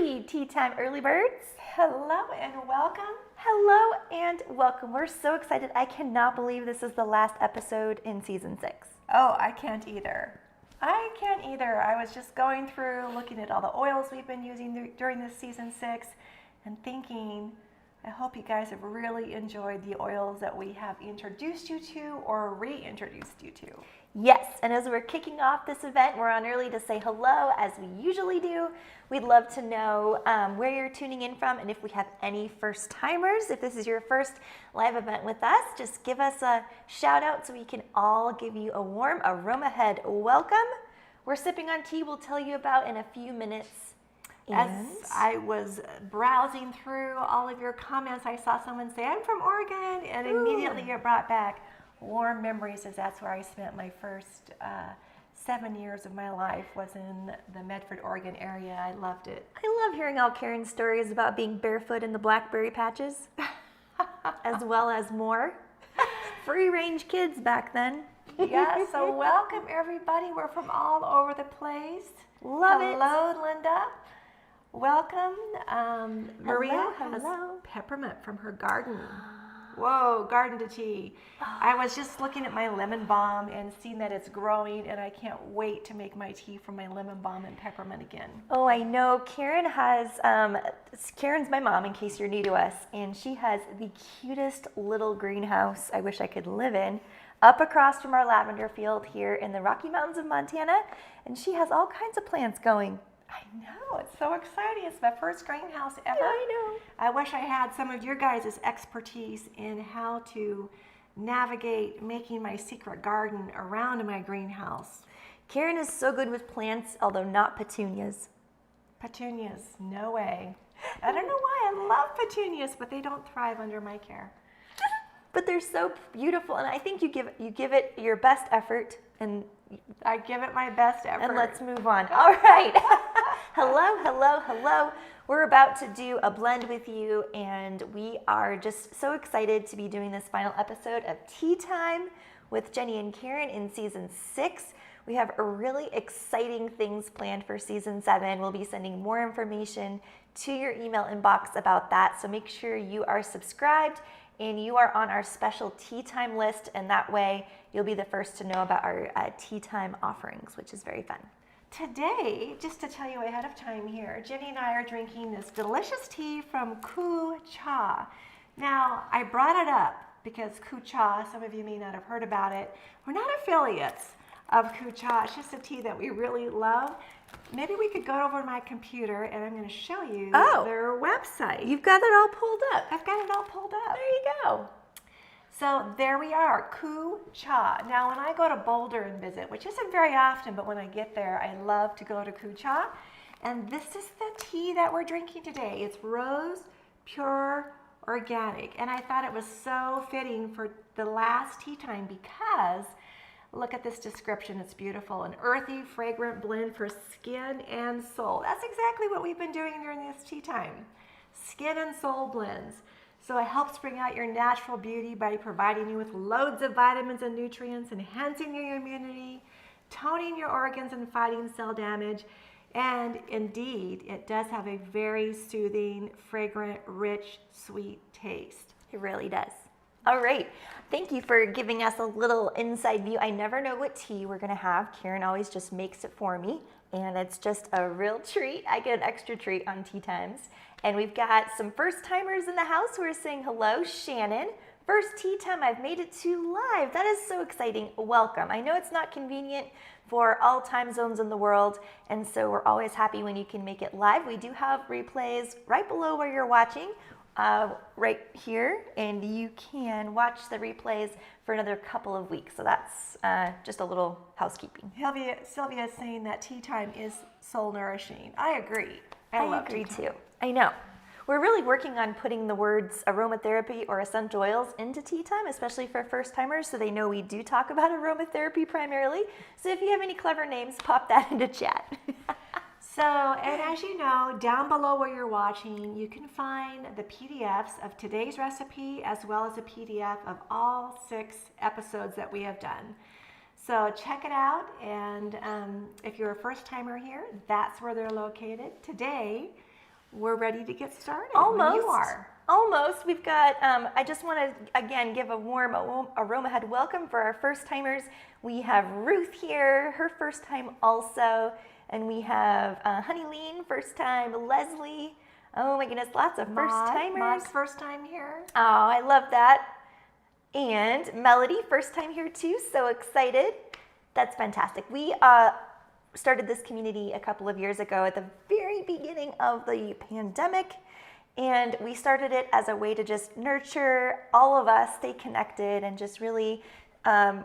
Hey, Tea Time Early Birds. Hello and welcome. Hello and welcome. We're so excited. I cannot believe this is the last episode in season 6. Oh, I can't either. I was just going through looking at all the oils we've been using during this season 6 and thinking, I hope you guys have really enjoyed the oils that we have introduced you to or reintroduced you to. Yes, and as we're kicking off this event, we're on early to say hello as we usually do. We'd love to know where you're tuning in from, and if we have any first timers. If this is your first live event with us, just give us a shout out so we can all give you a warm Aromahead welcome. We're sipping on tea we'll tell you about in a few minutes. As I was browsing through all of your comments, I saw someone say, I'm from Oregon, and immediately it brought back warm memories, as that's where I spent my first 7 years of my life, was in the Medford, Oregon area. I loved it. I love hearing all Karen's stories about being barefoot in the blackberry patches, as well as more. Free-range kids back then. Yeah, so welcome everybody. We're from all over the place. Love it. Hello, Linda. Welcome. Maria has hello. peppermint from her garden. Whoa, garden to tea. I was just looking at my lemon balm and seeing that it's growing, and I can't wait to make my tea from my lemon balm and peppermint again. Oh, I know. Karen has, Karen's my mom, in case you're new to us, and she has the cutest little greenhouse I wish I could live in, up across from our lavender field here in the Rocky Mountains of Montana, and she has all kinds of plants going. I know, it's so exciting. It's my first greenhouse ever. Yeah, I know. I wish I had some of your guys' expertise in how to navigate making my secret garden around my greenhouse. Karen is so good with plants, although not petunias. Petunias, no way. I don't know why I love petunias, but they don't thrive under my care. But they're so beautiful, and I think you give it your best effort, and I give it my best effort. And let's move on. All right. Hello. We're about to do a blend with you, and we are just so excited to be doing this final episode of Tea Time with Jenny and Karen in season 6. We have really exciting things planned for season 7. We'll be sending more information to your email inbox about that, so make sure you are subscribed and you are on our special Tea Time list, and that way you'll be the first to know about our Tea Time offerings, which is very fun. Today, just to tell you ahead of time here, Jenny and I are drinking this delicious tea from Ku Cha. Now, I brought it up because Ku Cha, some of you may not have heard about it. We're not affiliates of Ku Cha. It's just a tea that we really love. Maybe we could go over to my computer and I'm going to show you their website. You've got it all pulled up. I've got it all pulled up. There you go. So there we are, Ku Cha. Now when I go to Boulder and visit, which isn't very often, but when I get there, I love to go to Ku Cha. And this is the tea that we're drinking today. It's rose, pure, organic. And I thought it was so fitting for the last tea time because look at this description, it's beautiful. An earthy, fragrant blend for skin and soul. That's exactly what we've been doing during this tea time. Skin and soul blends. So it helps bring out your natural beauty by providing you with loads of vitamins and nutrients, enhancing your immunity, toning your organs and fighting cell damage. And indeed, it does have a very soothing, fragrant, rich, sweet taste. It really does. All right. Thank you for giving us a little inside view. I never know what tea we're going to have. Karen always just makes it for me, and it's just a real treat. I get an extra treat on tea times. And we've got some first timers in the house who are saying hello. Shannon, first tea time I've made it to live. That is so exciting. Welcome. I know it's not convenient for all time zones in the world, and so we're always happy when you can make it live. We do have replays right below where you're watching, right here, and you can watch the replays for another couple of weeks. So that's just a little housekeeping. Sylvia is saying that tea time is soul nourishing. I agree. I agree too. I know. We're really working on putting the words aromatherapy or essential oils into tea time, especially for first timers, so they know we do talk about aromatherapy primarily. So if you have any clever names, pop that into chat. So, and as you know, down below where you're watching, you can find the PDFs of today's recipe as well as a PDF of all 6 episodes that we have done. So check it out, and if you're a first timer here, that's where they're located. Today, we're ready to get started. Almost. When you are. Almost. We've got, I just want to, again, give a warm Aromahead welcome for our first timers. We have Ruth here, her first time also. And we have Honey Lean, first time. Leslie. Oh my goodness, lots of first timers. Maud's first time here. Oh, I love that. And Melody, first time here too. So excited. That's fantastic. We started this community a couple of years ago at the very beginning of the pandemic. And we started it as a way to just nurture all of us, stay connected, and just really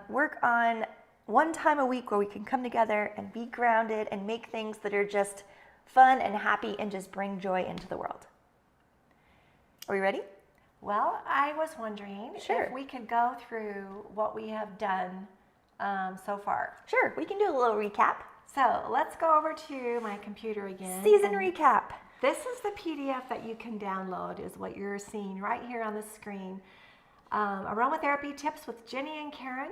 work on one time a week where we can come together and be grounded and make things that are just fun and happy and just bring joy into the world. Are we ready? Well, I was wondering Sure. if we could go through what we have done so far. Sure, we can do a little recap. So let's go over to my computer again. Season and recap. This is the PDF that you can download, is what you're seeing right here on the screen. Aromatherapy tips with Jenny and Karen.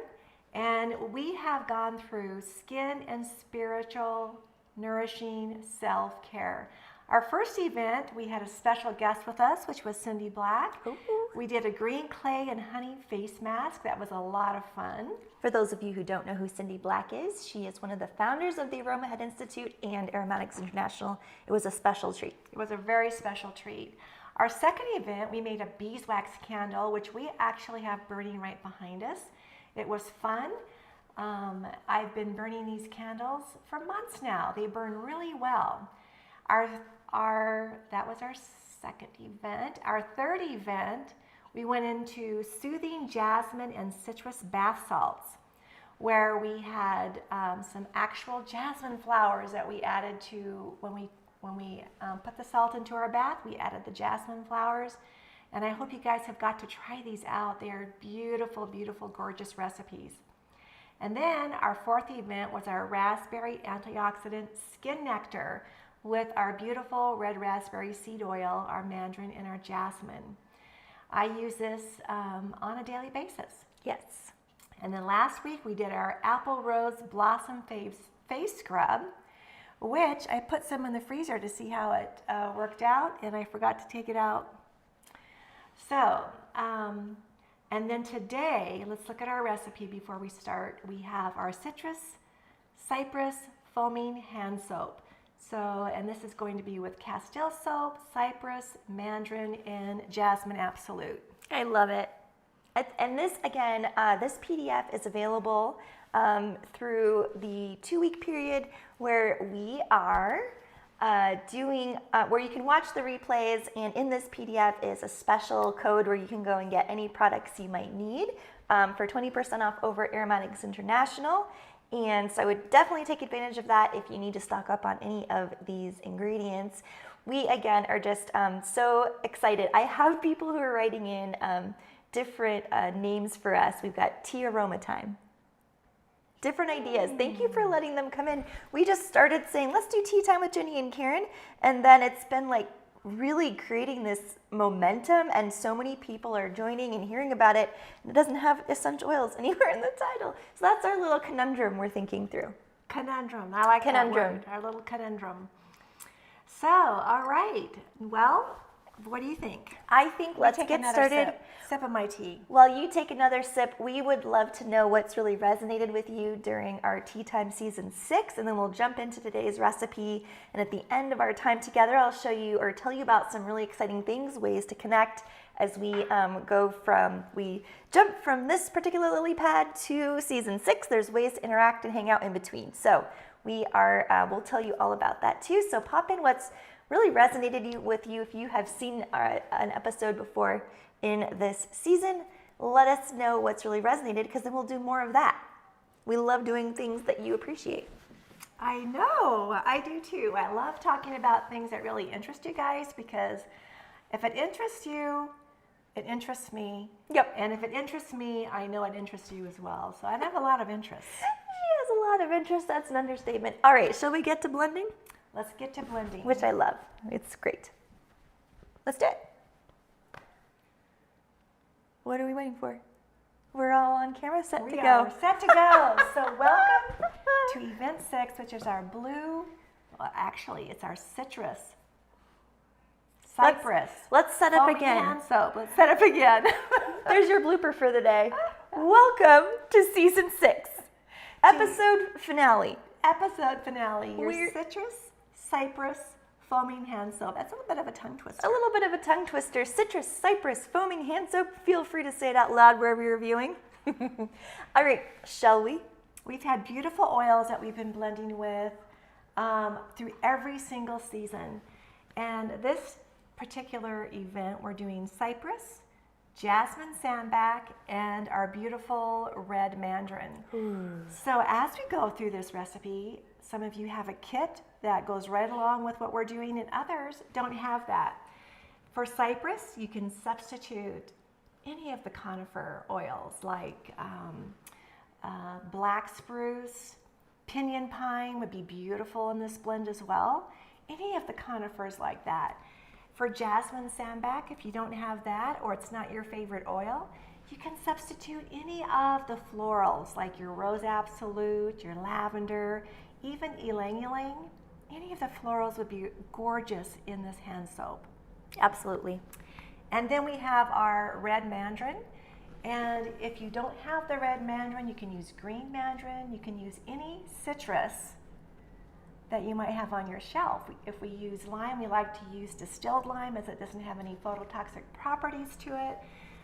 And we have gone through skin and spiritual nourishing self-care. Our first event, we had a special guest with us, which was Cindy Black. Ooh. We did a green clay and honey face mask. That was a lot of fun. For those of you who don't know who Cindy Black is, she is one of the founders of the Aromahead Institute and Aromatics International. It was a special treat. It was a very special treat. Our second event, we made a beeswax candle, which we actually have burning right behind us. It was fun. I've been burning these candles for months now. They burn really well. That was our second event. Our third event, we went into soothing jasmine and citrus bath salts, where we had some actual jasmine flowers that we added to when we put the salt into our bath. We added the jasmine flowers, and I hope you guys have got to try these out. They are beautiful, beautiful, gorgeous recipes. And then our fourth event was our raspberry antioxidant skin nectar with our beautiful red raspberry seed oil, our mandarin, and our jasmine. I use this on a daily basis. Yes. And then last week we did our apple rose blossom face scrub, which I put some in the freezer to see how it worked out, and I forgot to take it out. So, and then today, let's look at our recipe before we start. We have our cypress foaming hand soap. So, and this is going to be with Castile soap, cypress, mandarin, and jasmine absolute. I love it. And this, again, this PDF is available through the 2-week period where we are doing, where you can watch the replays, and in this PDF is a special code where you can go and get any products you might need for 20% off over Aromatics International. And so I would definitely take advantage of that if you need to stock up on any of these ingredients. We, again, are just so excited. I have people who are writing in different names for us. We've got Tea Aroma Time. Different ideas. Thank you for letting them come in. We just started saying, let's do tea time with Jenny and Karen. And then it's been like really creating this momentum, and so many people are joining and hearing about it. And it doesn't have essential oils anywhere in the title. So that's our little conundrum we're thinking through. Conundrum. I like that word. Our little conundrum. So, all right. Well, what do you think? I think let's get started. Sip of my tea. While you take another sip, we would love to know what's really resonated with you during our Tea Time Season 6, and then we'll jump into today's recipe. And at the end of our time together, I'll show you or tell you about some really exciting things, ways to connect as we we jump from this particular lily pad to Season 6. There's ways to interact and hang out in between. So we'll tell you all about that too. So pop in what's really resonated with you. If you have seen an episode before in this season, let us know what's really resonated, because then we'll do more of that. We love doing things that you appreciate. I know, I do too. I love talking about things that really interest you guys, because if it interests you, it interests me. Yep. And if it interests me, I know it interests you as well. So I have a lot of interest. She has a lot of interest. That's an understatement. All right, shall we get to blending? Let's get to blending. Which I love. It's great. Let's do it. What are we waiting for? We're all on camera, set to go. We're set to go. So welcome to Event 6, which is our blue, well, actually, it's our citrus Cypress. Let's set up Foaming again. hand soap. Let's set up again. There's your blooper for the day. Welcome to season 6, episode finale. Episode finale. Your We're- citrus, cypress, foaming hand soap. That's a little bit of a tongue twister. A little bit of a tongue twister. Citrus, cypress, foaming hand soap. Feel free to say it out loud wherever you're viewing. All right, shall we? We've had beautiful oils that we've been blending with through every single season. And this particular event, we're doing cypress, jasmine sandback, and our beautiful red mandarin. So as we go through this recipe, some of you have a kit that goes right along with what we're doing, and others don't have that. For cypress, you can substitute any of the conifer oils like black spruce, pinyon pine would be beautiful in this blend as well. Any of the conifers like that. For jasmine sandback, if you don't have that or it's not your favorite oil, you can substitute any of the florals like your rose absolute, your lavender, even ylang ylang. Any of the florals would be gorgeous in this hand soap. Absolutely. And then we have our red mandarin. And if you don't have the red mandarin, you can use green mandarin. You can use any citrus that you might have on your shelf. If we use lime, we like to use distilled lime as it doesn't have any phototoxic properties to it.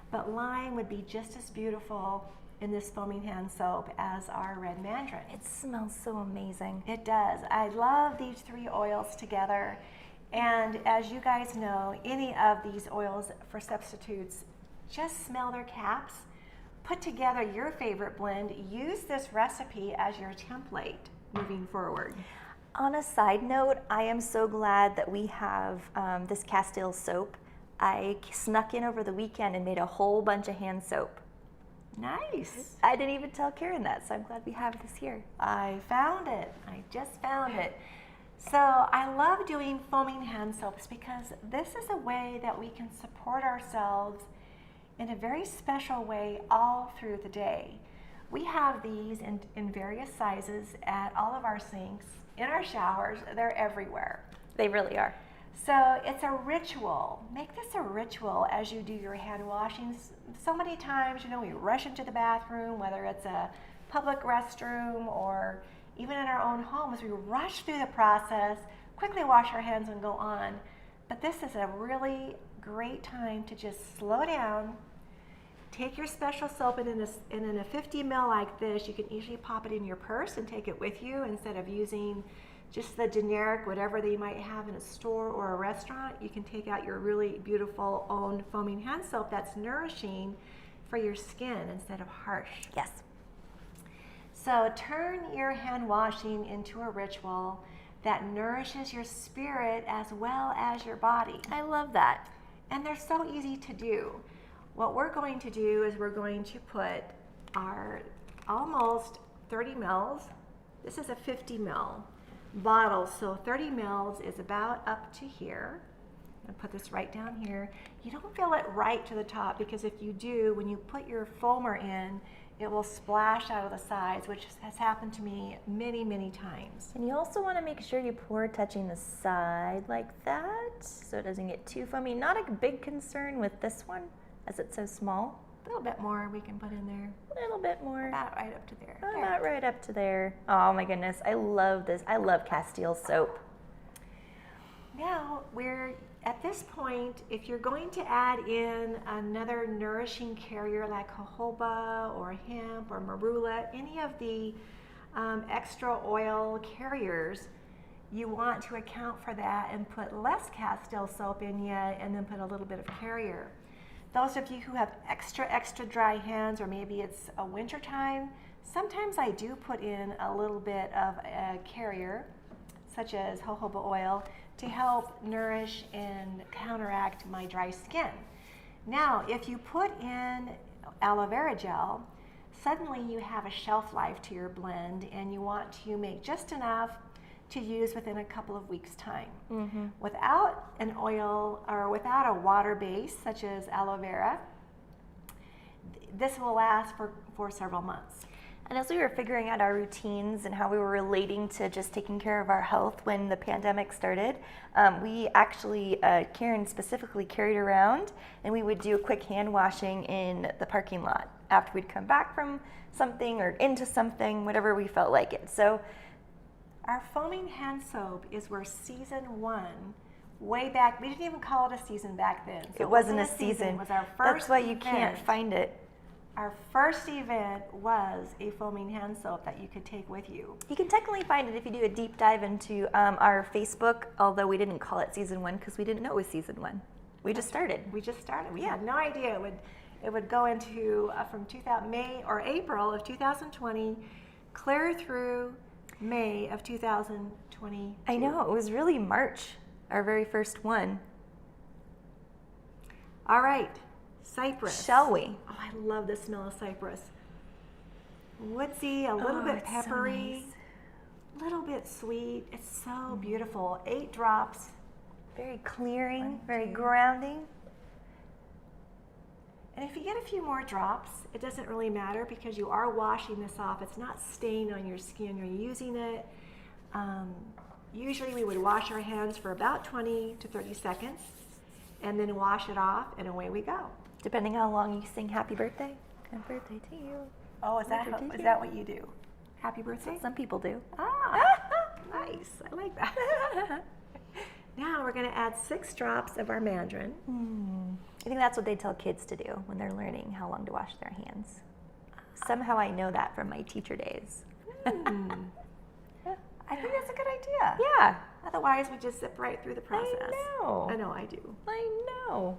But lime would be just as beautiful in this foaming hand soap as our red mandarin. It smells so amazing. It does. I love these 3 oils together. And as you guys know, any of these oils for substitutes, just smell their caps, put together your favorite blend, use this recipe as your template moving forward. On a side note, I am so glad that we have this Castile soap. I snuck in over the weekend and made a whole bunch of hand soap. Nice. I didn't even tell Karen that, so I'm glad we have this here. I found it. I just found it. So I love doing foaming hand soaps because this is a way that we can support ourselves in a very special way all through the day. We have these in various sizes at all of our sinks, in our showers. They're everywhere. They really are. So it's a ritual. Make this a ritual as you do your hand washings. So many times, we rush into the bathroom, whether it's a public restroom or even in our own homes, we rush through the process, quickly wash our hands and go on. But this is a really great time to just slow down. Take your special soap, and in a 50 ml like this, you can easily pop it in your purse and take it with you instead of using just the generic, whatever they might have in a store or a restaurant. You can take out your really beautiful own foaming hand soap that's nourishing for your skin instead of harsh. Yes. So turn your hand washing into a ritual that nourishes your spirit as well as your body. I love that. And they're so easy to do. What we're going to do is we're going to put our almost 30 mils. This is a 50 ml bottle, so 30 mils is about up to here. I'm gonna put this right down here. You don't fill it right to the top because if you do, when you put your foamer in, it will splash out of the sides, which has happened to me many, many times. And you also want to make sure you pour touching the side like that so it doesn't get too foamy. Not a big concern with this one as it's so small. A little bit more we can put in there. A little bit more. About right up to there. About right up to there. Oh my goodness, I love this. I love Castile soap. Now we're at this point, if you're going to add in another nourishing carrier like jojoba or hemp or marula, any of the extra oil carriers, you want to account for that and put less Castile soap in yet and then put a little bit of carrier. Those of you who have extra dry hands, or maybe it's a winter time, sometimes I do put in a little bit of a carrier, such as jojoba oil, to help nourish and counteract my dry skin. Now, if you put in aloe vera gel, suddenly you have a shelf life to your blend and you want to make just enough to use within a couple of weeks' time. Mm-hmm. Without an oil or without a water base such as aloe vera, this will last for several months. And as we were figuring out our routines and how we were relating to just taking care of our health when the pandemic started, we actually, Karen specifically carried around, and we would do a quick hand washing in the parking lot after we'd come back from something or into something, whatever we felt like it. So our foaming hand soap is where season 1, way back, we didn't even call it a season back then. So it wasn't a season. It was our first That's why you event. can't find it. Our first event was a foaming hand soap that you could take with you. You can technically find it if you do a deep dive into our Facebook, although we didn't call it season 1 because we didn't know it was season 1. We just started. We just started. We Yeah. had no idea it would go into from May or April of 2020, clear through May of 2020. I know, it was really March, our very first one. All right, cypress. Shall we? Oh, I love the smell of cypress. Woodsy, a little bit it's so peppery, a little bit sweet. It's so beautiful. 8 drops. Very clearing, 1, very 2. grounding. And if you get a few more drops, it doesn't really matter because you are washing this off. It's not staying on your skin. You're using it. Usually we would wash our hands for about 20 to 30 seconds and then wash it off and away we go. Depending how long you sing happy birthday. Happy birthday to you. Oh, is that what you do? Happy birthday? Some people do. Ah, nice. I like that. Now we're going to add 6 drops of our mandarin. I think that's what they tell kids to do when they're learning how long to wash their hands. Somehow I know that from my teacher days. I think that's a good idea. Yeah. Otherwise, we just zip right through the process. I know. I know I do. I know.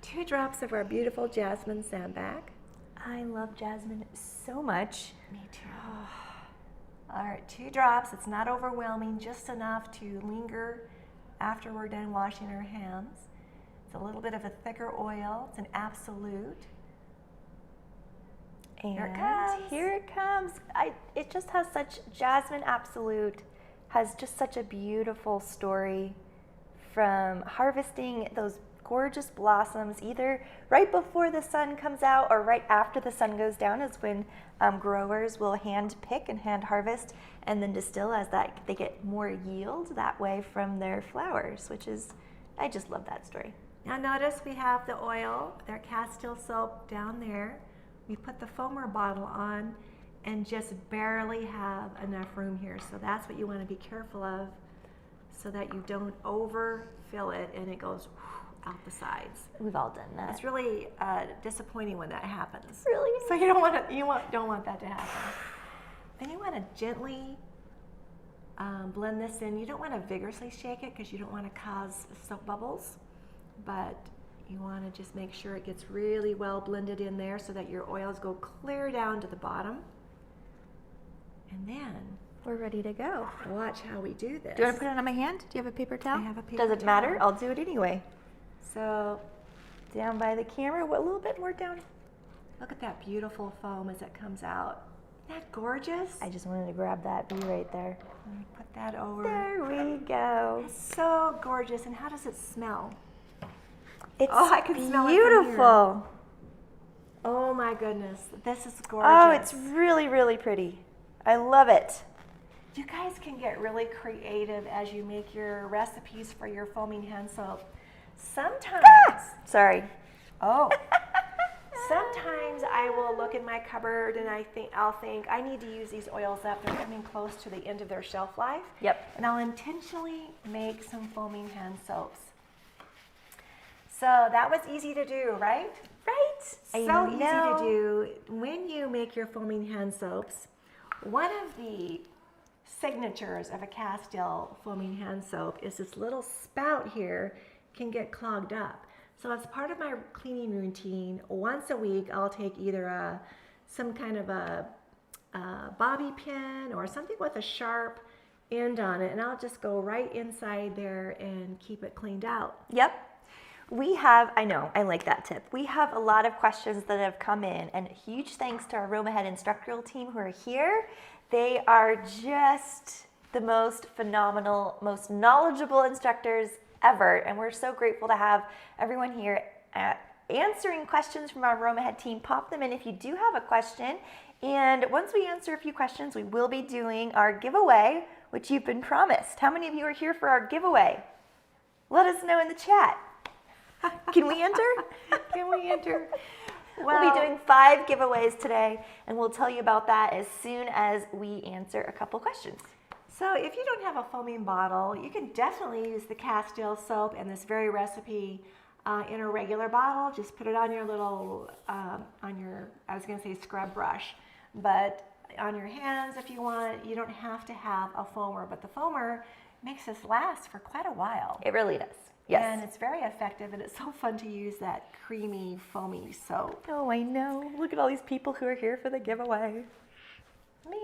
2 drops of our beautiful jasmine sandbag. I love jasmine so much. Me too. All right, 2 drops. It's not overwhelming, just enough to linger after we're done washing our hands. It's a little bit of a thicker oil. It's an absolute. And Here it comes. here it comes. It just has such, Jasmine Absolute has just such a beautiful story from harvesting those gorgeous blossoms either right before the sun comes out or right after the sun goes down is when growers will hand pick and hand harvest and then distill as that they get more yield that way from their flowers, which is, I just love that story. Now notice we have the oil, their Castile soap down there. We put the foamer bottle on and just barely have enough room here. So that's what you want to be careful of so that you don't overfill it and it goes out the sides. We've all done that. It's really disappointing when that happens. Really? So you don't want that to happen. Then you want to gently blend this in. You don't want to vigorously shake it because you don't want to cause soap bubbles, but you want to just make sure it gets really well blended in there so that your oils go clear down to the bottom. And then We're ready to go. watch how we do this. Do you want to put it on my hand? Do you have a paper towel? I have a paper Does it matter? towel. I'll do it anyway. So Down by the camera, a little bit more down. look at that beautiful foam as it comes out. Isn't that gorgeous? I just wanted to grab that bee right there. Let me put that over. There we go. It's so gorgeous. And how does it smell? It's Oh, I can smell it from here. beautiful. Oh my goodness, this is gorgeous. Oh, it's really, really pretty. I love it. You guys can get really creative as you make your recipes for your foaming hand soap. Sometimes, Sorry. oh, sometimes I will look in my cupboard and I'll think I need to use these oils up. They're coming close to the end of their shelf life. Yep. And I'll intentionally make some foaming hand soaps. So that was easy to do, right? Right? So easy to do. When you make your foaming hand soaps, one of the signatures of a Castile foaming hand soap is this little spout here can get clogged up. So as part of my cleaning routine, once a week I'll take either some kind of a bobby pin or something with a sharp end on it, and I'll just go right inside there and keep it cleaned out. Yep. We have, I know, I like that tip. We have a lot of questions that have come in, and huge thanks to our Aromahead instructional team who are here. They are just the most phenomenal, most knowledgeable instructors ever, and we're so grateful to have everyone here answering questions from our Aromahead team. Pop them in if you do have a question, And once we answer a few questions, we will be doing our giveaway, which you've been promised. How many of you are here for our giveaway? Let us know in the chat. Can we enter? Can we enter? We'll be doing 5 giveaways today, and we'll tell you about that as soon as we answer a couple questions. So if you don't have a foaming bottle, you can definitely use the Castile soap and this very recipe in a regular bottle. Just put it on your little, I was going to say scrub brush, but on your hands if you want. You don't have to have a foamer, but the foamer makes this last for quite a while. It really does. Yes. And it's very effective, and it's so fun to use that creamy, foamy soap. Oh, I know. Look at all these people who are here for the giveaway. Me.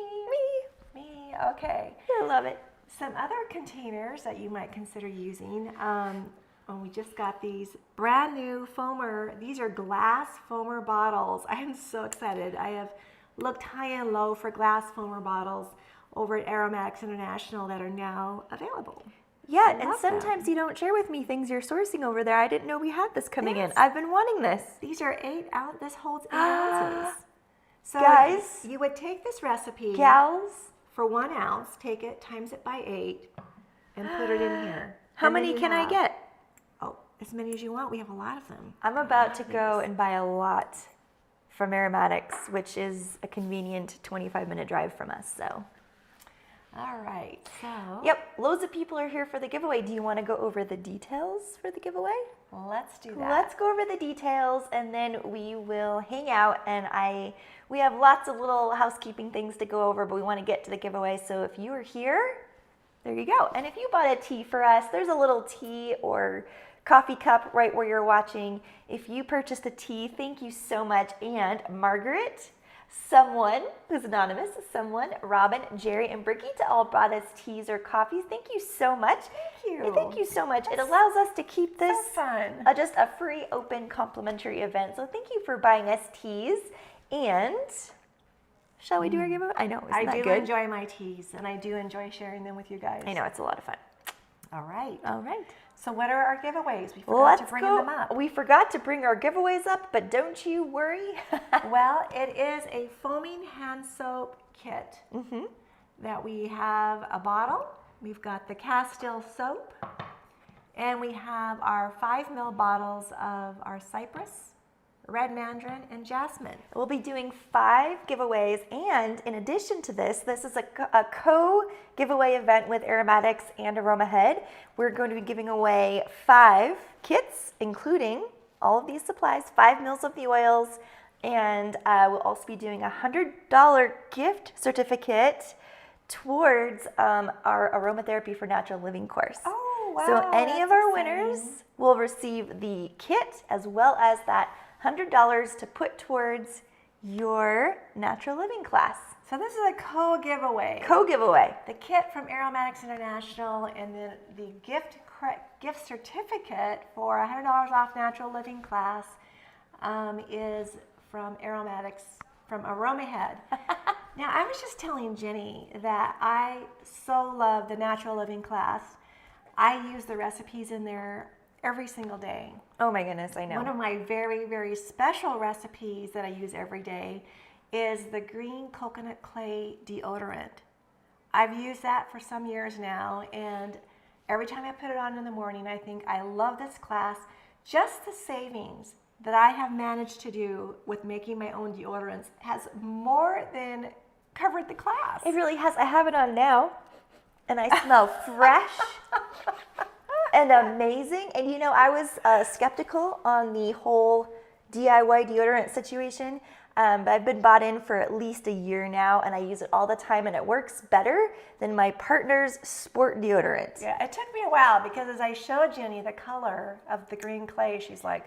Okay. I love it. Some other containers that you might consider using. We just got these brand new foamer. These are glass foamer bottles. I am so excited. I have looked high and low for glass foamer bottles over at Aromatics International that are now available. Yeah, and sometimes you don't share with me things you're sourcing over there. I didn't know we had this coming in. I've been wanting this. These are 8 ounces. This holds 8 ounces. So guys, you would take this recipe. Gals. For 1 ounce, take it, times it by 8, and put it in here. How many can I get? Oh, as many as you want. We have a lot of them. I'm about to go and buy a lot from Aromatics, which is a convenient 25-minute drive from us. So. All right. So. Yep, loads of people are here for the giveaway. Do you want to go over the details for the giveaway? Let's do that. Let's go over the details, and then we will hang out. And we have lots of little housekeeping things to go over, but we want to get to the giveaway. So if you are here, there you go. And if you bought a tea for us, there's a little tea or coffee cup right where you're watching. If you purchased a tea, thank you so much. And Margaret, someone who's anonymous, Robin, Jerry, and Brigitte all brought us teas or coffees. Thank you so much. Thank you. Thank you so much. It allows us to keep this so fun. Just a free, open, complimentary event. So thank you for buying us teas. And shall we do our giveaway? I know, isn't that good? I do enjoy my teas, and I do enjoy sharing them with you guys. I know, it's a lot of fun. All right. All right. So what are our giveaways? We forgot to bring them up. We forgot to bring our giveaways up, but don't you worry. Well, it is a foaming hand soap kit that we have a bottle. We've got the Castile soap, and we have our 5 ml bottles of our cypress, red mandarin, and jasmine. We'll be doing 5 giveaways, and in addition to this is a co-giveaway event with Aromatics and Aromahead. We're going to be giving away 5 kits, including all of these supplies, 5 mils of the oils, and we'll also be doing a $100 gift certificate towards our aromatherapy for natural living course. Oh, wow. So any of our winners will receive the kit as well as that $100 to put towards your natural living class. So this is a co-giveaway. Co-giveaway. The kit from Aromatics International, and then the gift certificate for $100 off natural living class is from Aromatics, from Aromahead. Now, I was just telling Jenny that I so love the natural living class. I use the recipes in there every single day. Oh my goodness, I know. One of my very, very special recipes that I use every day is the green coconut clay deodorant. I've used that for some years now, and every time I put it on in the morning, I think I love this class. Just the savings that I have managed to do with making my own deodorants has more than covered the class. It really has. I have it on now, and I smell fresh and amazing. And you know, I was skeptical on the whole DIY deodorant situation, but I've been bought in for at least a year now, and I use it all the time, and it works better than my partner's sport deodorant. Yeah, it took me a while, because as I showed Jenny the color of the green clay, she's like,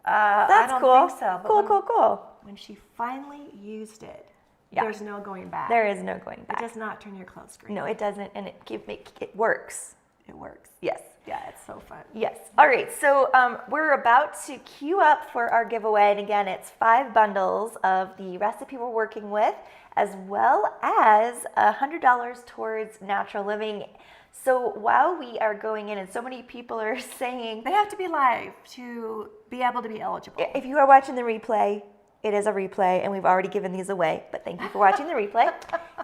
That's I don't cool. think so. But Cool. when she finally used it, Yeah. there's no going back. There is no going back. It does not turn your clothes green. No, it doesn't, and it works. It works. Yes. Yeah, it's so fun. Yes. All right. So we're about to queue up for our giveaway. And again, it's 5 bundles of the recipe we're working with, as well as $100 towards natural living. So while we are going in, and so many people are saying, They have to be live to be able to be eligible. if you are watching the replay, it is a replay, and we've already given these away, but thank you for watching the replay.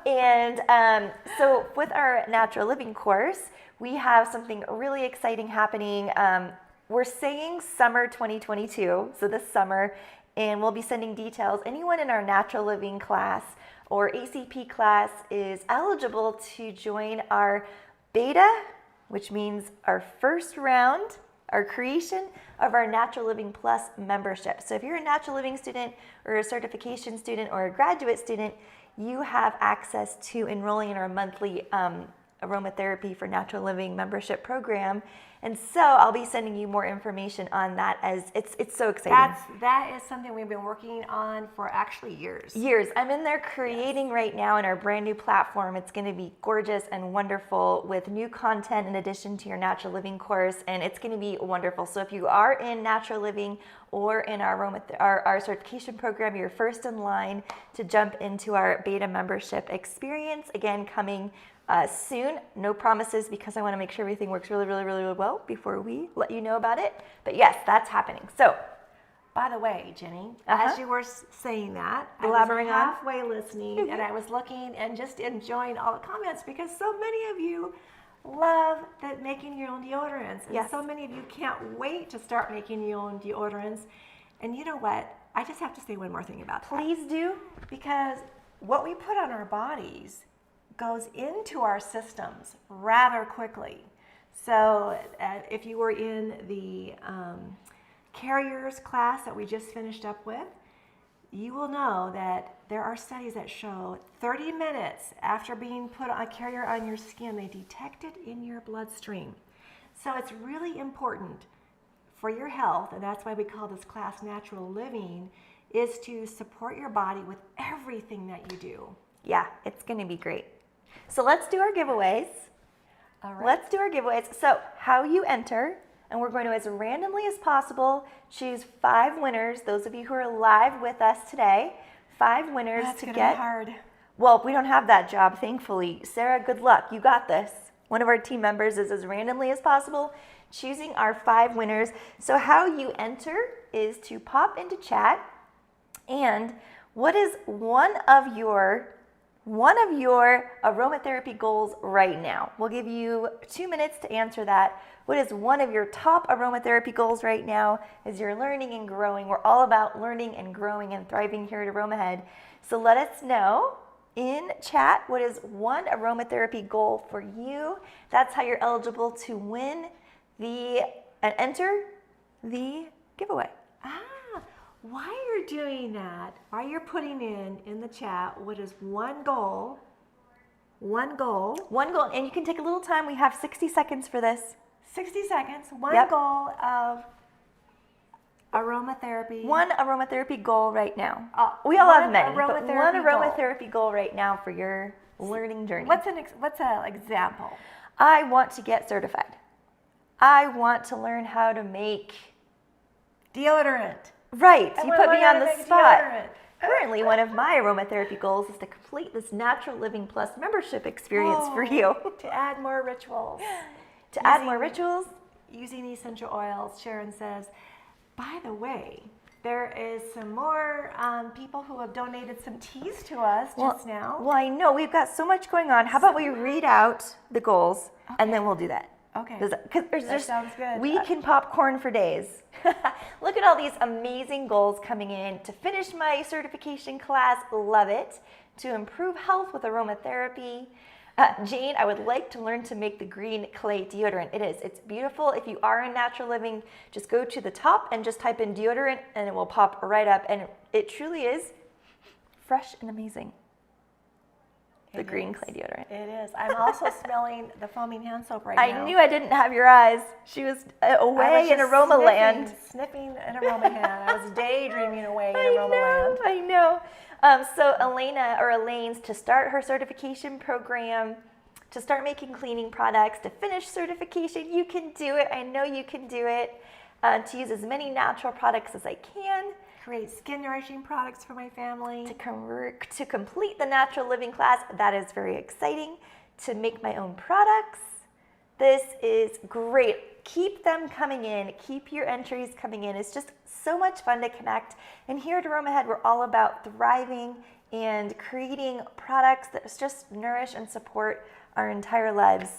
And so with our natural living course, we have something really exciting happening. We're saying summer 2022, so this summer, and we'll be sending details. Anyone in our natural living class or ACP class is eligible to join our beta, which means our first round, our creation of our Natural Living Plus membership. So if you're a natural living student or a certification student or a graduate student, you have access to enrolling in our monthly aromatherapy for natural living membership program. And so I'll be sending you more information on that, as it's so exciting. That is something we've been working on for actually years. I'm in there creating right now in our brand new platform. It's going to be gorgeous and wonderful with new content in addition to your natural living course, and it's going to be wonderful. So if you are in natural living or in our certification program, you're first in line to jump into our beta membership experience. Again, coming soon. No promises, because I want to make sure everything works really, really, really, really well before we let you know about it. But yes, that's happening. So, by the way, Jenny, as you were saying that, blabbering I was halfway listening, and I was looking and just enjoying all the comments, because so many of you love that making your own deodorants, and yes, so many of you can't wait to start making your own deodorants. And you know what? I just have to say one more thing about that. Please do. Because what we put on our bodies goes into our systems rather quickly. So if you were in the carriers class that we just finished up with, you will know that there are studies that show 30 minutes after being put a carrier on your skin, they detect it in your bloodstream. So it's really important for your health, and that's why we call this class Natural Living, is to support your body with everything that you do. Yeah, it's going to be great. So let's do our giveaways. All right. Let's do our giveaways. So how you enter, and we're going to, as randomly as possible, choose 5 winners. Those of you who are live with us today, 5 winners That's to gonna get. be hard. Well, we don't have that job, thankfully. Sarah, good luck. You got this. One of our team members is, as randomly as possible, choosing our 5 winners. So how you enter is to pop into chat, and what is one of your aromatherapy goals right now? We'll give you 2 minutes to answer that. What is one of your top aromatherapy goals right now as you're learning and growing? We're all about learning and growing and thriving here at Aromahead. So let us know in chat what is one aromatherapy goal for you. That's how you're eligible to win and enter the giveaway. While you're doing that, while you're putting in the chat, what is one goal, and you can take a little time. We have 60 seconds for this. 60 seconds, one Yep. goal of aromatherapy. One aromatherapy goal right now. We one all have many, but one aromatherapy aromatherapy goal right now for your learning journey. What's an example? I want to get certified. I want to learn how to make Deodorant. Right, you put me on the spot. Deodorant. Currently, one of my aromatherapy goals is to complete this Natural Living Plus membership experience for you. To add more rituals. Add more rituals. Using essential oils. Sharon says, by the way, there is some more people who have donated some teas to us just now. Well, I know we've got so much going on. How about we read out the goals, and then we'll do that. Okay. That sounds good. We can popcorn for days. Look at all these amazing goals coming in. To finish my certification class, love it. To improve health with aromatherapy. Jane, I would like to learn to make the green clay deodorant. It's beautiful. If you are in natural living, just go to the top and just type in deodorant, and it will pop right up. And it truly is fresh and amazing. The green clay deodorant. It is. I'm also smelling the foaming hand soap right now. I knew I didn't have your eyes. She was away in aroma land. Sniffing in Aromahead. I was daydreaming away in aroma land. I know. So Elaine's to start her certification program, to start making cleaning products, to finish certification. You can do it. I know you can do it. To use as many natural products as I can. Create skin nourishing products for my family. To complete the natural living class, that is very exciting. To make my own products, This is great. Keep them coming in. Keep your entries coming in. It's just so much fun to connect. And here at Aromahead, we're all about thriving and creating products that just nourish and support our entire lives.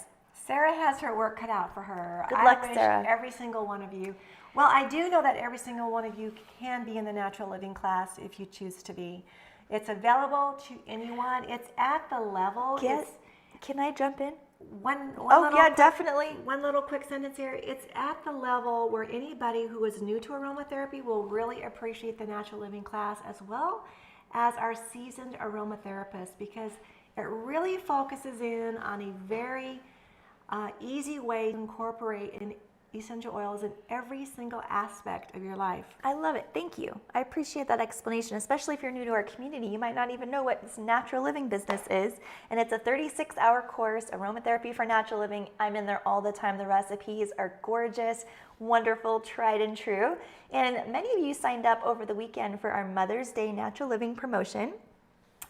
Sarah has her work cut out for her. Good luck, I wish Sarah. every single one of you. Well, I do know that every single one of you can be in the natural living class if you choose to be. It's available to anyone. It's at the level. Can I jump in? Definitely. One little quick sentence here. It's at the level where anybody who is new to aromatherapy will really appreciate the natural living class, as well as our seasoned aromatherapists, because it really focuses in on a very easy way to incorporate essential oils in every single aspect of your life. I love it. Thank you. I appreciate that explanation, especially if you're new to our community. You might not even know what this natural living business is. And it's a 36-hour course, Aromatherapy for Natural Living. I'm in there all the time. The recipes are gorgeous, wonderful, tried and true. And many of you signed up over the weekend for our Mother's Day Natural Living promotion.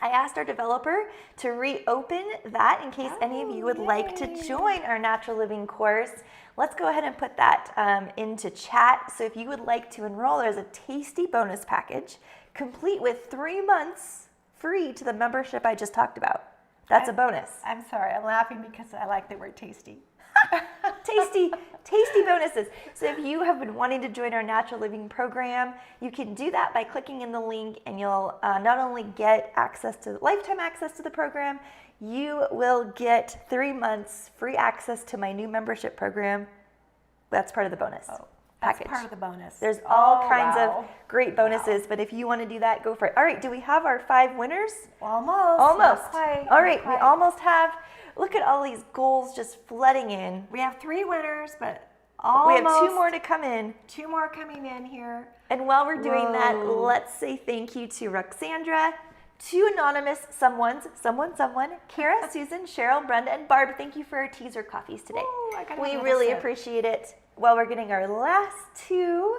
I asked our developer to reopen that in case any of you would like to join our natural living course. Let's go ahead and put that into chat. So if you would like to enroll, there's a tasty bonus package complete with 3 months free to the membership I just talked about. That's a bonus. I'm sorry, I'm laughing because I like the word tasty. Tasty bonuses. So if you have been wanting to join our natural living program, you can do that by clicking in the link, and you'll not only get lifetime access to the program, you will get 3 months free access to my new membership program. That's part of the bonus package. That's part of the bonus. There's all kinds of great bonuses, but if you want to do that, go for it. All right, do we have our 5 winners? Almost. Almost. Not quite. All right, we almost have. Look at all these goals just flooding in. We have 3 winners, but almost. We have 2 more to come in. 2 more coming in here. And while we're doing that, let's say thank you to Roxandra, 2 anonymous someone, Kara, Susan, Cheryl, Brenda, and Barb. Thank you for our teaser coffees today. Ooh, we really appreciate it. While we're getting our last two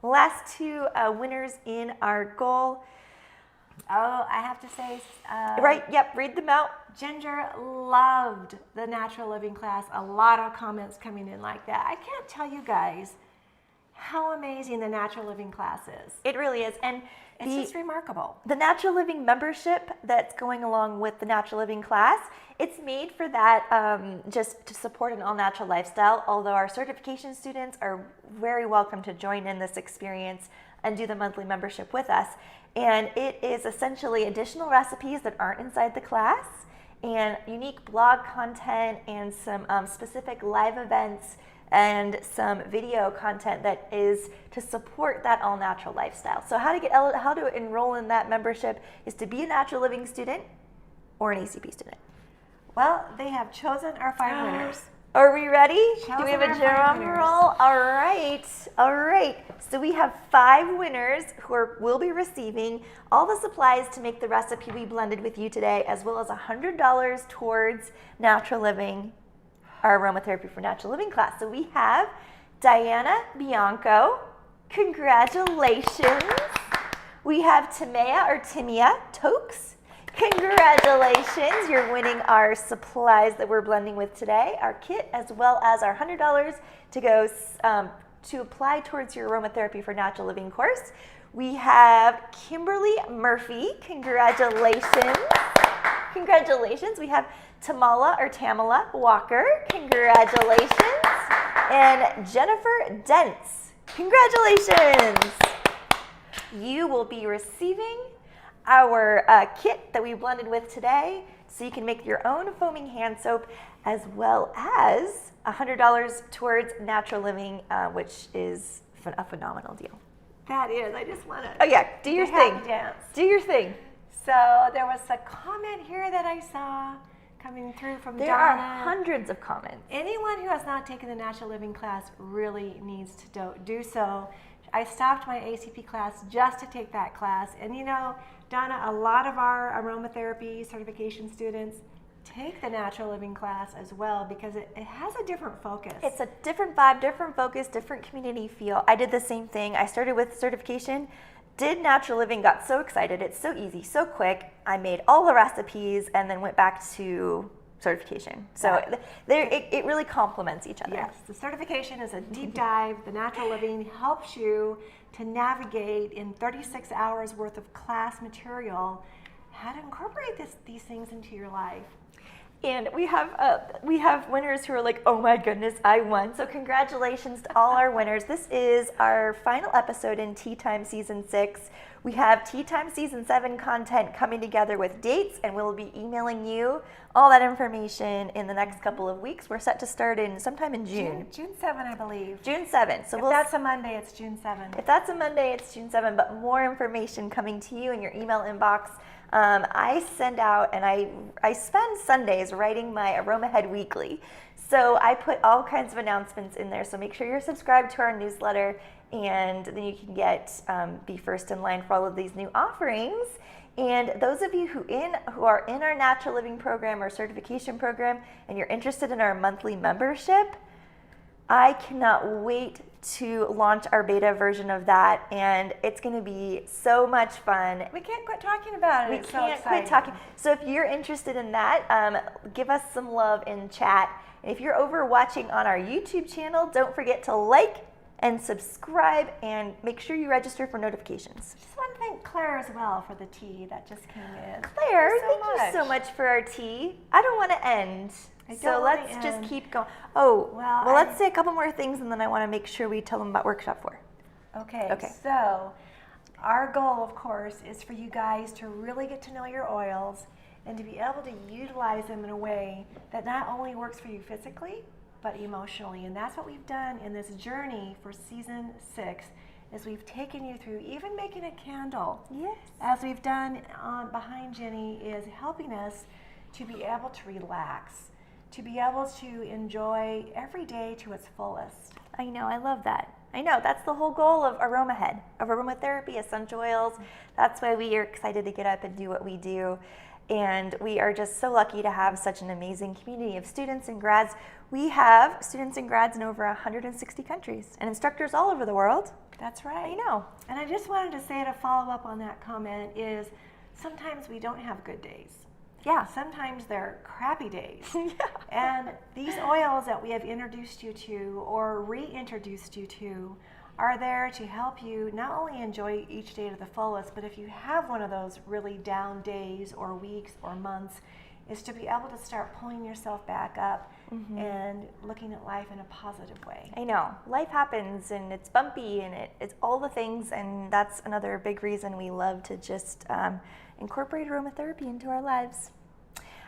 winners in our goal. Oh, I have to say. Right, yep, read them out. Ginger loved the natural living class. A lot of comments coming in like that. I can't tell you guys how amazing the natural living class is. It really is. And it's just remarkable. The natural living membership that's going along with the natural living class, it's made for that just to support an all-natural lifestyle, although our certification students are very welcome to join in this experience and do the monthly membership with us. And it is essentially additional recipes that aren't inside the class, and unique blog content, and some specific live events, and some video content that is to support that all-natural lifestyle. So how to enroll in that membership is to be a natural living student or an ACP student. Well, they have chosen our 5 winners. Are we ready? Do we have a Chosen our 5 drum winners. roll? All right. So we have 5 winners who will be receiving all the supplies to make the recipe we blended with you today, as well as $100 towards natural living, our Aromatherapy for Natural Living class. So we have Diana Bianco. Congratulations. We have Timea Tokes. Congratulations, you're winning our supplies that we're blending with today, our kit, as well as our $100 to go to apply towards your Aromatherapy for Natural Living course. We have Kimberly Murphy. Congratulations. We have Tamala Walker. Congratulations. And Jennifer Dents. Congratulations. You will be receiving our kit that we blended with today, so you can make your own foaming hand soap, as well as $100 towards natural living, which is a phenomenal deal. That is. I just want to. Oh yeah, do your thing. Dance. Do your thing. So there was a comment here that I saw coming through from There Donna. are hundreds of comments. Anyone who has not taken the natural living class really needs to do so. I stopped my ACP class just to take that class, and you know, Donna, a lot of our aromatherapy certification students take the natural living class as well, because it has a different focus. It's a different vibe, different focus, different community feel. I did the same thing. I started with certification, did natural living, got so excited. It's so easy, so quick. I made all the recipes and then went back to certification. So it really complements each other. Yes, the certification is a deep dive. The natural living helps you to navigate in 36 hours worth of class material how to incorporate these things into your life. And we have winners who are like, oh my goodness, I won. So congratulations to all our winners. This is our final episode in Tea Time Season 6. We have Tea Time Season 7 content coming together with dates, and we'll be emailing you all that information in the next couple of weeks. We're set to start in sometime in June. June 7, I believe. June 7. So if that's a Monday, it's June 7. If that's a Monday, it's June 7, but more information coming to you in your email inbox. I send out, and I spend Sundays writing my Aromahead Weekly. So I put all kinds of announcements in there. So make sure you're subscribed to our newsletter, and then you can be first in line for all of these new offerings. And those of you who are in our natural living program or certification program, and you're interested in our monthly membership, I cannot wait to launch our beta version of that, and it's going to be so much fun. We can't quit talking about it. We can't quit talking. So if you're interested in that, give us some love in chat. And if you're over watching on our YouTube channel, don't forget to like and subscribe, and make sure you register for notifications. Just want to thank Claire as well for the tea that just came in. Claire, thank you so much for our tea. I don't want to end. So let's just keep going. Oh, well, let's say a couple more things, and then I want to make sure we tell them about Workshop 4. Okay. So our goal, of course, is for you guys to really get to know your oils and to be able to utilize them in a way that not only works for you physically, but emotionally. And that's what we've done in this journey for Season 6, is we've taken you through even making a candle. Yes. As we've done behind Jenny, is helping us to be able to relax, to be able to enjoy every day to its fullest. I know, I love that. I know, that's the whole goal of Aromahead, of aromatherapy, essential oils. That's why we are excited to get up and do what we do. And we are just so lucky to have such an amazing community of students and grads. We have students and grads in over 160 countries and instructors all over the world. That's right. I know. And I just wanted to say, to follow up on that comment, is sometimes we don't have good days. Yeah. Sometimes they're crappy days. Yeah. And these oils that we have introduced you to or reintroduced you to are there to help you not only enjoy each day to the fullest, but if you have one of those really down days or weeks or months, is to be able to start pulling yourself back up and looking at life in a positive way. I know. Life happens, and it's bumpy, and it's all the things, and that's another big reason we love to just incorporate aromatherapy into our lives.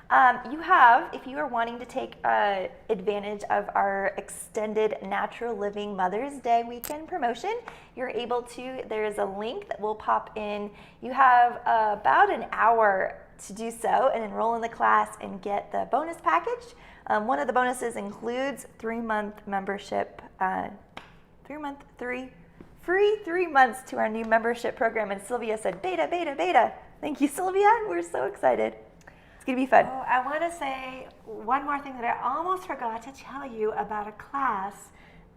If you are wanting to take advantage of our extended Natural Living Mother's Day weekend promotion, you're able to. There is a link that will pop in. You have about an hour to do so and enroll in the class and get the bonus package. One of the bonuses includes 3-month membership, free 3 months to our new membership program. And Sylvia said, beta, beta, beta. Thank you, Sylvia. We're so excited. It's going to be fun. Oh, I want to say one more thing that I almost forgot to tell you about a class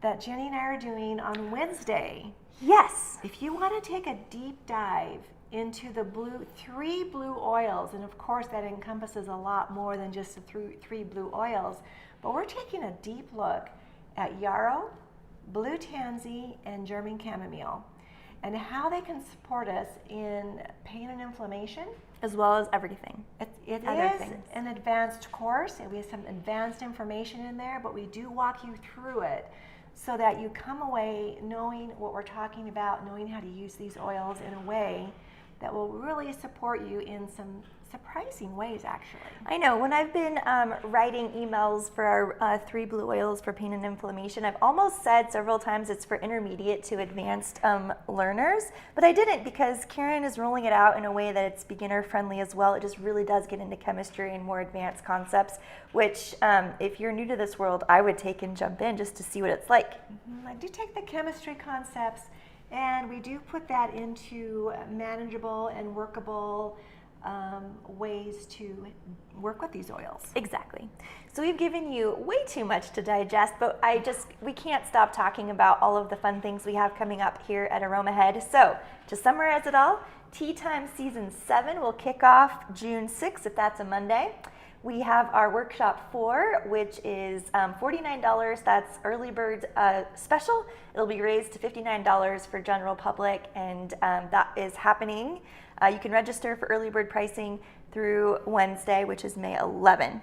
that Jenny and I are doing on Wednesday. Yes. If you want to take a deep dive into the 3 blue oils, and of course that encompasses a lot more than just the 3 blue oils, but we're taking a deep look at yarrow, blue tansy, and German chamomile, and how they can support us in pain and inflammation. As well as everything. It is an advanced course, and we have some advanced information in there, but we do walk you through it so that you come away knowing what we're talking about, knowing how to use these oils in a way that will really support you in some surprising ways, actually. I know. When I've been writing emails for our 3 blue oils for pain and inflammation, I've almost said several times it's for intermediate to advanced learners, but I didn't, because Karen is rolling it out in a way that it's beginner friendly as well. It just really does get into chemistry and more advanced concepts, which if you're new to this world, I would take and jump in just to see what it's like. I do take the chemistry concepts, and we do put that into manageable and workable ways to work with these oils. Exactly. So we've given you way too much to digest, but we can't stop talking about all of the fun things we have coming up here at Aromahead. So to summarize it all, Tea Time Season 7 will kick off June 6th, if that's a Monday. We have our workshop 4, which is $49. That's early bird special. It'll be raised to $59 for general public, and that is happening. You can register for early bird pricing through Wednesday, which is May 11.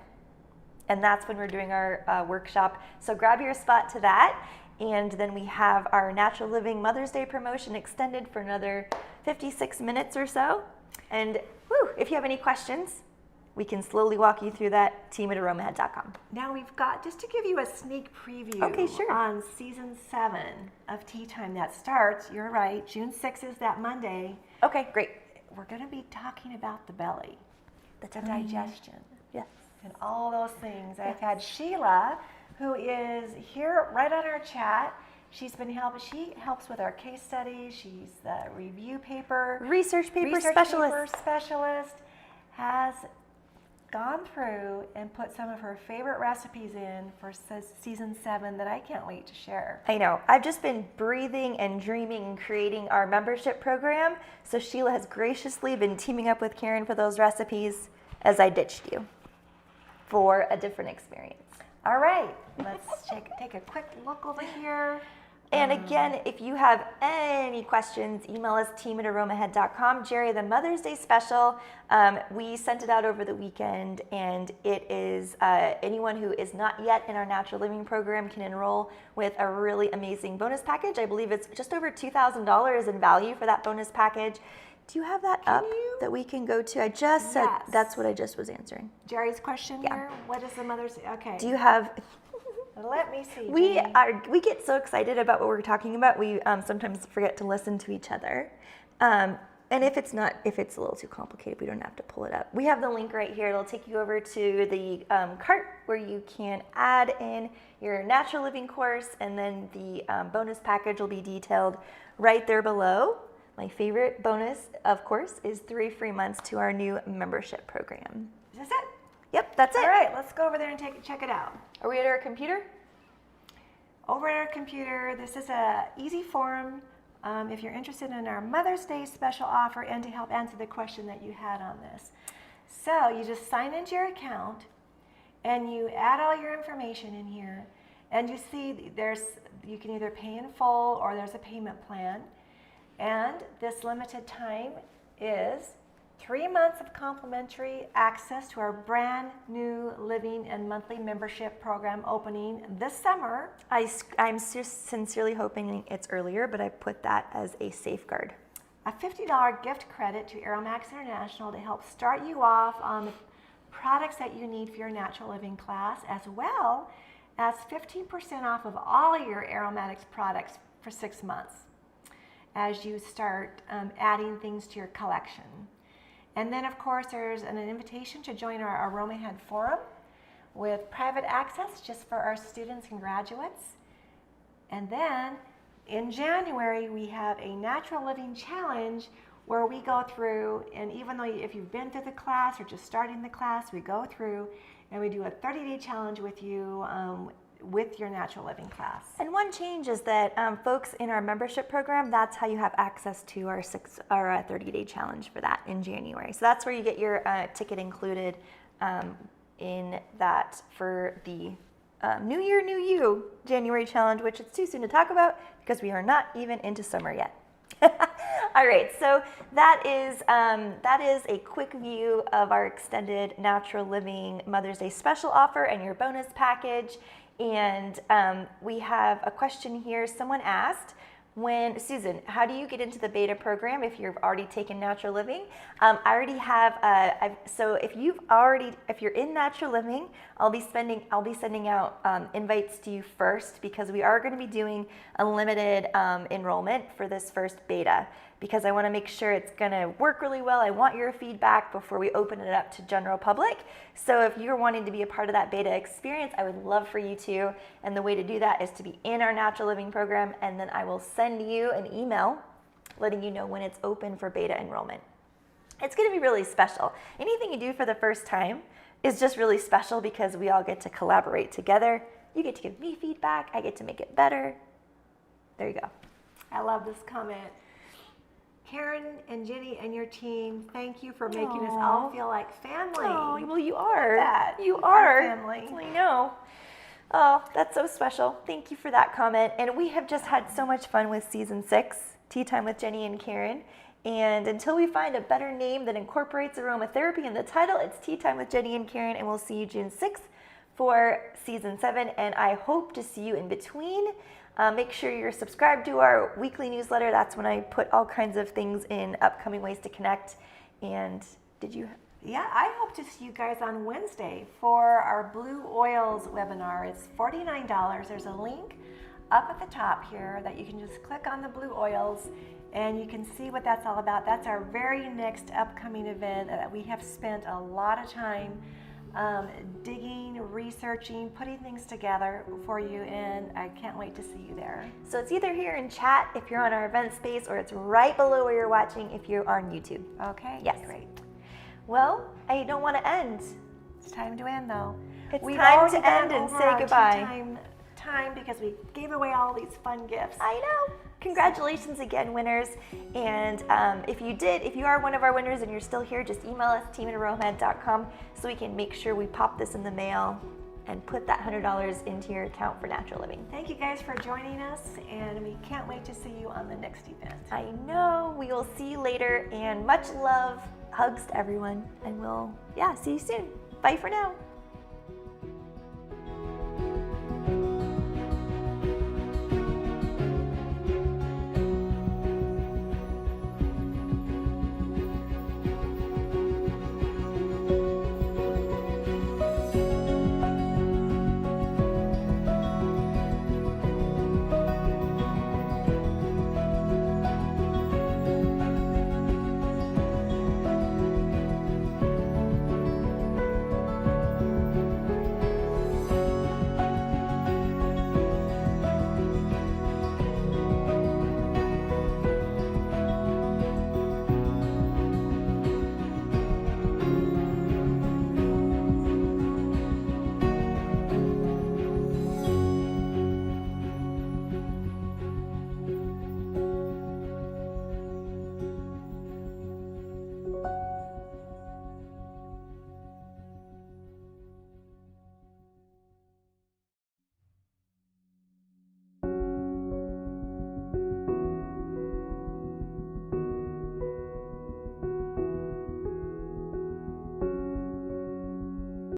And that's when we're doing our workshop. So grab your spot to that. And then we have our Natural Living Mother's Day promotion extended for another 56 minutes or so. And if you have any questions, we can slowly walk you through that, team@aromahead.com. Now we've got, just to give you a sneak preview Okay, sure. on season 7 of Tea Time that starts, you're right, June 6th is that Monday. Okay, great. We're going to be talking about the belly, the digestion, Yes. and all those things. I've had Sheila, who is here right on our chat. She's been helping. She helps with our case studies. She's the review paper Research paper specialist. Has gone through and put some of her favorite recipes in for season 7 that I can't wait to share. I know. I've just been breathing and dreaming and creating our membership program. So Sheila has graciously been teaming up with Karen for those recipes as I ditched you for a different experience. All right, let's take a quick look over here. And again, if you have any questions, email us team@aromahead.com. Jerry, the Mother's Day special, we sent it out over the weekend, and it is anyone who is not yet in our Natural Living program can enroll with a really amazing bonus package. I believe it's just over $2,000 in value for that bonus package. Do you have that up that we can go to? I just said that's what I just was answering. Jerry's question here. What is the Mother's Day? Okay. Do you have? Let me see. We get so excited about what we're talking about. We sometimes forget to listen to each other. And if it's a little too complicated, we don't have to pull it up. We have the link right here. It'll take you over to the cart where you can add in your Natural Living course, and then the bonus package will be detailed right there below. My favorite bonus, of course, is 3 free months to our new membership program. Is this it? Yep, that's it. All right, let's go over there and check it out. Are we at our computer? Over at our computer, this is a easy form if you're interested in our Mother's Day special offer and to help answer the question that you had on this. So you just sign into your account and you add all your information in here, and you see you can either pay in full or there's a payment plan. And this limited time is 3 months of complimentary access to our brand new living and monthly membership program opening this summer. I'm sincerely hoping it's earlier, but I put that as a safeguard. A $50 gift credit to Aromax International to help start you off on the products that you need for your natural living class, as well as 15% off of all your aromatics products for 6 months as you start adding things to your collection. And then, of course, there's an invitation to join our Aromahead forum with private access just for our students and graduates. And then in January, we have a Natural Living Challenge where we go through, and even though if you've been through the class or just starting the class, we go through and we do a 30-day challenge with you with your Natural Living class. And one change is that folks in our membership program, that's how you have access to our 30-day challenge for that in January. So that's where you get your ticket included in that for the New Year, New You January challenge, which it's too soon to talk about because we are not even into summer yet. All right, so that is a quick view of our extended Natural Living Mother's Day special offer and your bonus package. And we have a question here. Someone asked, Susan, how do you get into the beta program if you've already taken Natural Living? I already have. So if you're in Natural Living, I'll be sending out invites to you first, because we are going to be doing unlimited enrollment for this first beta, because I want to make sure it's going to work really well. I want your feedback before we open it up to general public. So if you're wanting to be a part of that beta experience, I would love for you to. And the way to do that is to be in our Natural Living program, and then I will send you an email letting you know when it's open for beta enrollment. It's going to be really special. Anything you do for the first time is just really special because we all get to collaborate together. You get to give me feedback. I get to make it better. There you go. I love this comment. Karen and Jenny and your team, thank you for making us Aw. all feel like family. Oh, well, you are. that. You Our are. family. I know. Oh, that's so special. Thank you for that comment. And we have just had so much fun with season 6, Tea Time with Jenny and Karen. And until we find a better name that incorporates aromatherapy in the title, it's Tea Time with Jenny and Karen, and we'll see you June 6th for season 7. And I hope to see you in between. Make sure you're subscribed to our weekly newsletter. That's when I put all kinds of things in upcoming ways to connect. And did you? Yeah, I hope to see you guys on Wednesday for our Blue Oils webinar. It's $49. There's a link up at the top here that you can just click on the Blue Oils and you can see what that's all about. That's our very next upcoming event that we have spent a lot of time digging, researching, putting things together for you, and I can't wait to see you there. So it's either here in chat if you're on our event space, or it's right below where you're watching if you're on YouTube. Okay, Yes. great. Well, I don't want to end. It's time to end though. It's We've time already to end gone and over say our tea goodbye. time because we gave away all these fun gifts. I know. Congratulations again, winners. And if you are one of our winners and you're still here, just email us, team@aromahead.com, so we can make sure we pop this in the mail and put that $100 into your account for natural living. Thank you guys for joining us, and we can't wait to see you on the next event. I know. We will see you later, and much love. Hugs to everyone, and we'll see you soon. Bye for now.